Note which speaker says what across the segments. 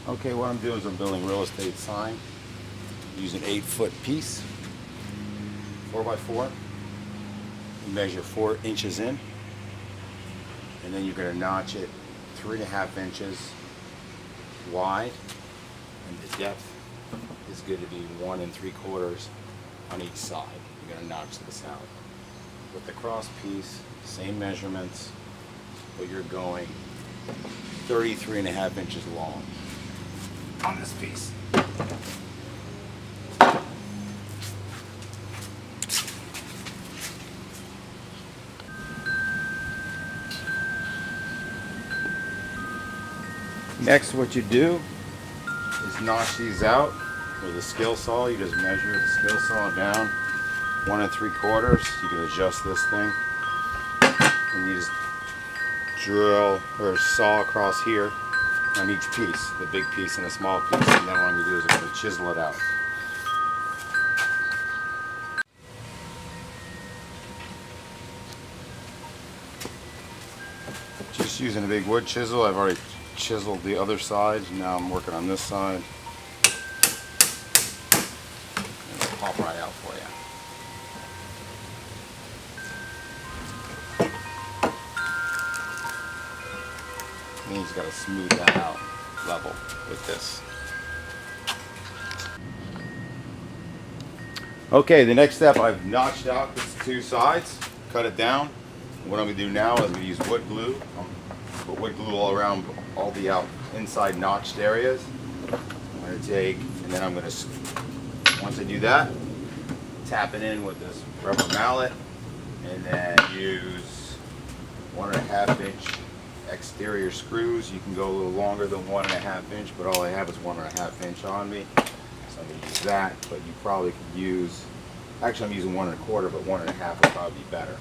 Speaker 1: Okay, what I'm doing is I'm building real estate sign using 8-foot piece, 4x4. You measure 4 inches in, and then you're going to notch it 3.5 inches wide, and the depth is going to be 1 3/4 on each side. You're going to notch this out. With the cross piece, same measurements, but you're going 33.5 inches long on this piece. Next, what you do is notch these out with a skill saw. You just measure the skill saw down 1 3/4. You can adjust this thing, and you just drill or saw across here on each piece, the big piece and a small piece, and then what I'm going to do is I'm going to chisel it out. Just using a big wood chisel. I've already chiseled the other side. Now I'm working on this side. And it'll pop right out for you. And you just got to smooth that out level with this. Okay, the next step, I've notched out these 2 sides, cut it down. What I'm going to do now is I'm going to use wood glue. Put wood glue all around all the inside notched areas. I'm going to take, and then I'm going to, once I do that, tap it in with this rubber mallet, and then use 1.5 inch exterior screws. You can go a little longer than 1.5 inch, but all I have is 1.5 inch on me. So I'm going to use that, but you probably could use, actually I'm using 1 1/4, but 1.5 would probably be better.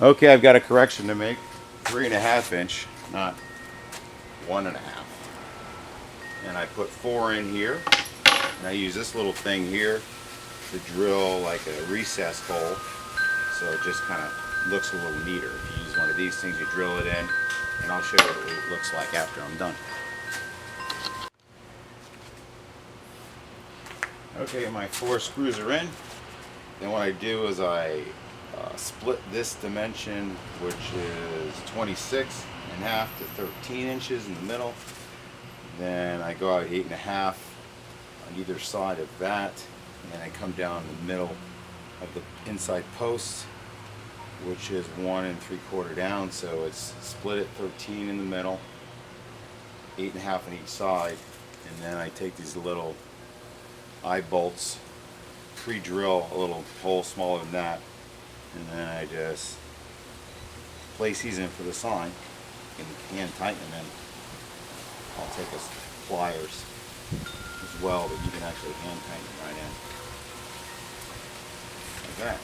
Speaker 1: Okay, I've got a correction to make. 3.5 inch, not 1.5. And I put 4 in here. And I use this little thing here to drill like a recessed hole. So it just kind of looks a little neater. If you use one of these things, you drill it in, and I'll show you what it looks like after I'm done. Okay, my 4 screws are in. Then what I do is I split this dimension, which is 26.5 to 13 inches in the middle. Then I go out 8.5 on either side of that, and I come down the middle of the inside post, which is 1 3/4 down, so it's split at 13 in the middle, 8.5 on each side, and then I take these little eye bolts, pre-drill a little hole smaller than that, and then I just place these in for the sign and hand tighten them in. I'll take us pliers as well, but you can actually hand tighten it right in. Like that.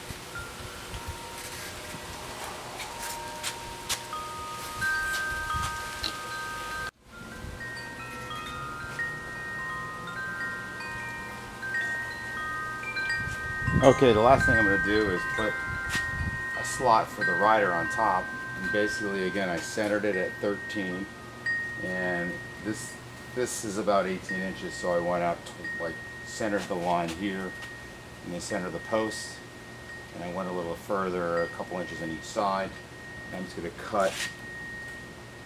Speaker 1: Okay, the last thing I'm going to do is put a slot for the rider on top, and basically again I centered it at 13, and this is about 18 inches, so I went out to, like, centered the line here in the center of the post, and I went a little further, a couple inches on each side. I'm just going to cut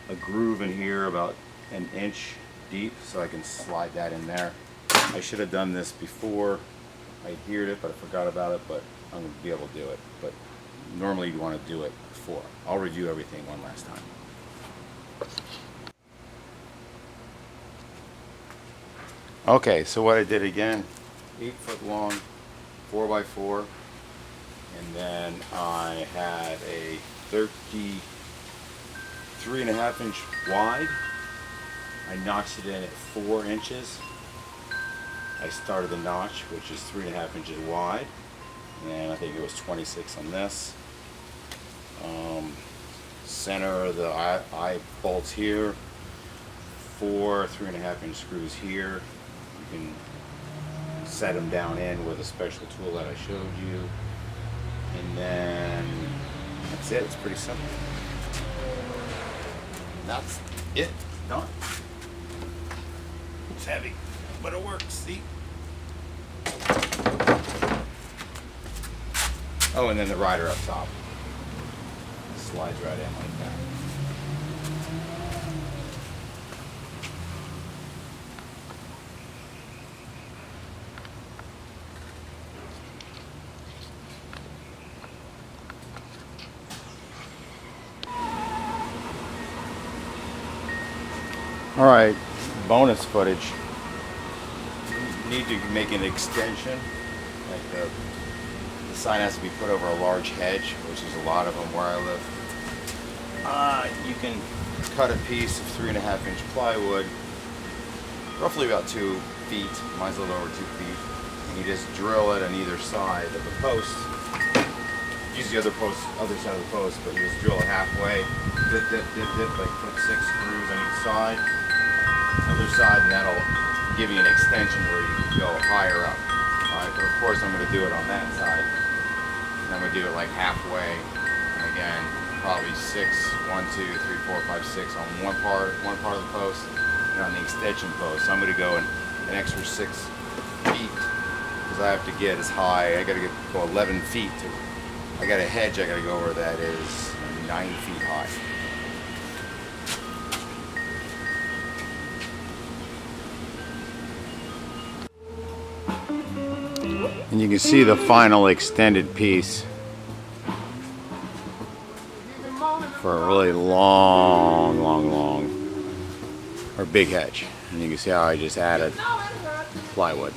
Speaker 1: a groove in here about 1 inch deep so I can slide that in there. I should have done this before I adhered it, but I forgot about it, but I'm going to be able to do it. But normally you want to do it before. I'll review everything one last time. Okay, so what I did again, 8 foot long, 4x4, and then I had a 33.5 inch wide. I notched it in at 4 inches. I started the notch, which is 3.5 inches wide, and I think it was 26 on this. Center of the eye bolts here, 4 3.5 inch screws here. You can set them down in with a special tool that I showed you, and then that's it. It's pretty simple. That's it. Done. It's heavy, but it works. See? Oh, and then the rider up top slides right in like that. All right, bonus footage. You need to make an extension, like the sign has to be put over a large hedge, which is a lot of them where I live. You can cut a piece of 3.5 inch plywood, roughly about 2 feet, mine's a little over 2 feet, and you just drill it on either side of the post. Use the other side of the post, but you just drill it halfway, dip, like put 6 screws on each side, other side, and that'll give you an extension where you can go higher up. Alright, but of course I'm going to do it on that side. And I'm going to do it like halfway, and again, probably 6, 1, 2, 3, 4, 5, 6 on one part of the post, and on the extension post. So I'm going to go an extra 6 feet, because I have to get as high, I got to go 11 feet to, I got a hedge I got to go over that is 9 feet high. And you can see the final extended piece for a really long or big hedge. And you can see how I just added plywood.